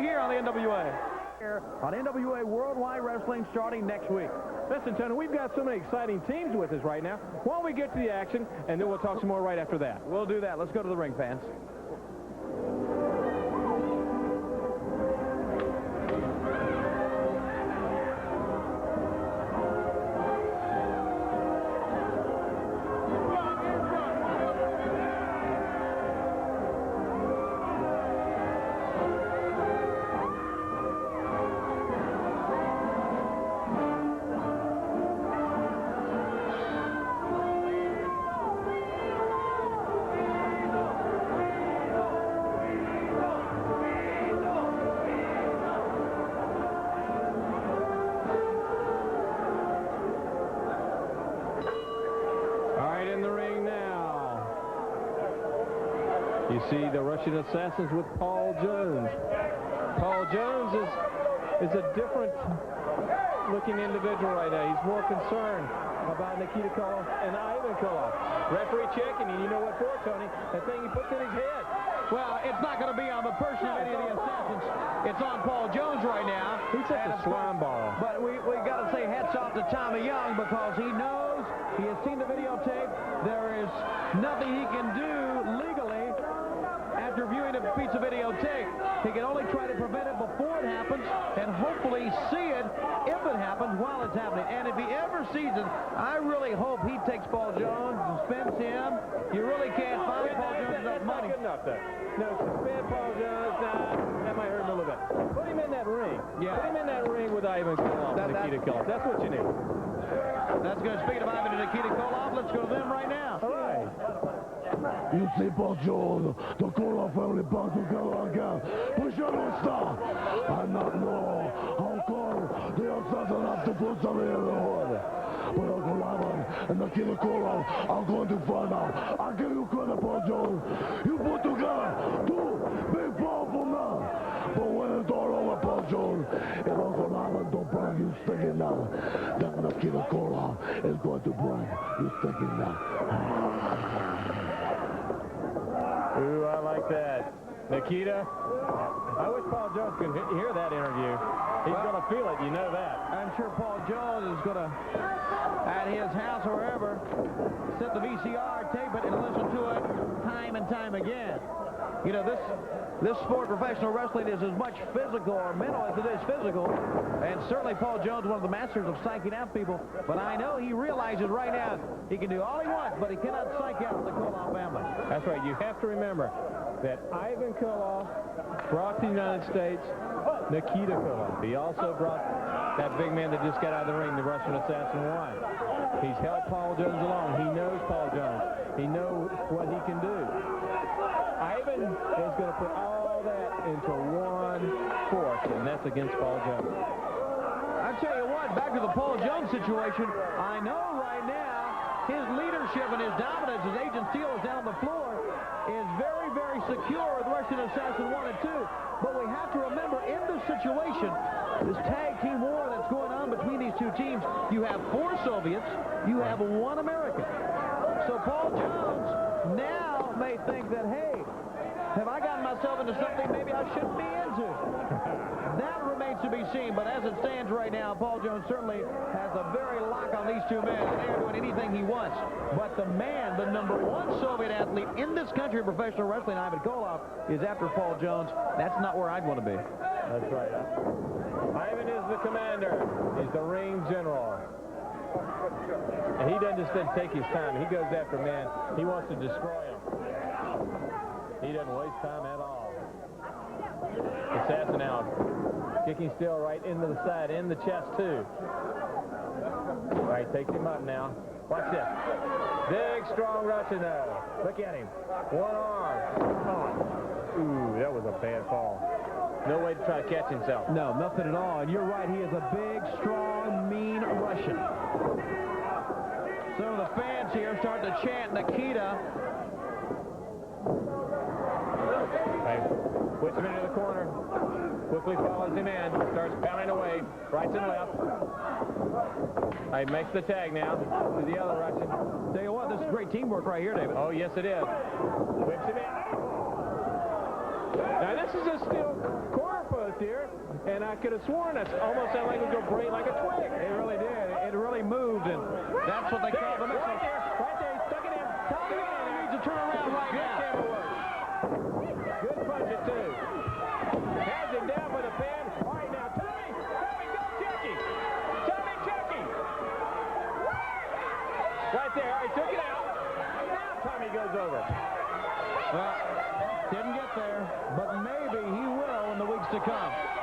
right here on the NWA. Here on NWA Worldwide Wrestling starting next week. Listen, Tony, we've got so many exciting teams with us right now. Why don't we get to the action, and then we'll talk some more right after that. We'll do that. Let's go to the ring, fans. You see the Russian Assassins with Paul Jones. Paul Jones is a different looking individual right now. He's more concerned about Nikita Koloff and Ivan Koloff. Referee checking, and you know what for, Tony? That thing he puts in his head. Well, it's not going to be on the person of any of the Assassins. It's on Paul Jones right now. He's such a slime ball. But we got to say hats off to Tommy Young because he knows, he has seen the videotape. There is nothing he can do legally after viewing a piece of videotape. He can only try to prevent it before it happens and hopefully see it if it happens while it's happening. And if he ever sees it, I really hope he takes Paul Jones, suspends him. You really can't find Paul Jones enough money. That's not good enough, though. No, suspend Paul Jones. Nah, that might hurt him a little bit. Put him in that ring. Yeah. Put him in that ring with Ivan Koloff and Nikita Koloff. That's what you need. That's good. Speaking of Ivan and Nikita Koloff, let's go to them right now. All right. You see Paul Jones, the Koloff family back together again. But you don't stop. I not know how come the assassin have to put something in the hood. But Uncle Ivan and Nikita Koloff are going to find out. I give you credit, Paul Jones. You put together two big powerful men. But when it's all over, Paul Jones, if Uncle Ivan don't bring you sticking down, then Nikita Koloff is going to bring you sticking down. Ooh, I like that. Nikita, I wish Paul Jones could hear that interview. He's going to feel it, you know that. I'm sure Paul Jones is going to, at his house or wherever, set the VCR, tape it, and listen to it time and time again. You know, this sport, professional wrestling, is as much physical or mental as it is physical. And certainly Paul Jones, one of the masters of psyching out people. But I know he realizes right now he can do all he wants, but he cannot psych out the Koloff family. That's right. You have to remember that Ivan Koloff brought to the United States Nikita Koloff. He also brought that big man that just got out of the ring, the Russian Assassin 1. He's helped Paul Jones along. He knows Paul Jones. He knows what he can do. Ivan is going to put all that into one force, and that's against Paul Jones. I tell you what, back to the Paul Jones situation, I know right now his leadership and his dominance as Agent Steel is down on the floor is very, very secure with Russian Assassin 1 and 2. But we have to remember, in this situation, this tag team war that's going on between these two teams, you have 4 Soviets, you have 1 American. So Paul Jones now may think that, hey, have I gotten myself into something maybe I shouldn't be into? That remains to be seen, but as it stands right now, Paul Jones certainly has a very lock on these two men. They are doing anything he wants. But the man, the #1 Soviet athlete in this country of professional wrestling, Ivan Koloff, is after Paul Jones. That's not where I'd want to be. That's right. Ivan is the commander. He's the ring general. And he doesn't just take his time. He goes after man. He wants to destroy him. He doesn't waste time at all. Assassin out. Kicking still right into the side, in the chest too. All right, takes him up now. Watch this. Big, strong Russian though. Look at him. One arm. Oh. Ooh, that was a bad fall. No way to try to catch himself. No, nothing at all. And you're right, he is a big, strong, mean Russian. Some of the fans here start to chant Nikita. Right. Puts him into the corner. Quickly follows him in. Starts pounding away. Right and left. Right, makes the tag now to the other Russian. Tell you what, this is great teamwork right here, David. Oh, yes, it is. Whips him in. Now, this is a steel corner for and I could have sworn that's almost that language go break like a twig. It really did. It really moved, and that's what they call the missile. Right there, he stuck it in. Tommy Young needs to turn around right Good now. camera work. Good punching, too. Has him down for the pin. All right, now, Tommy, go Chucky. Tommy, Chucky. Right there, he took it out. Now Tommy goes over. Well, didn't get there, but maybe he will in the weeks to come.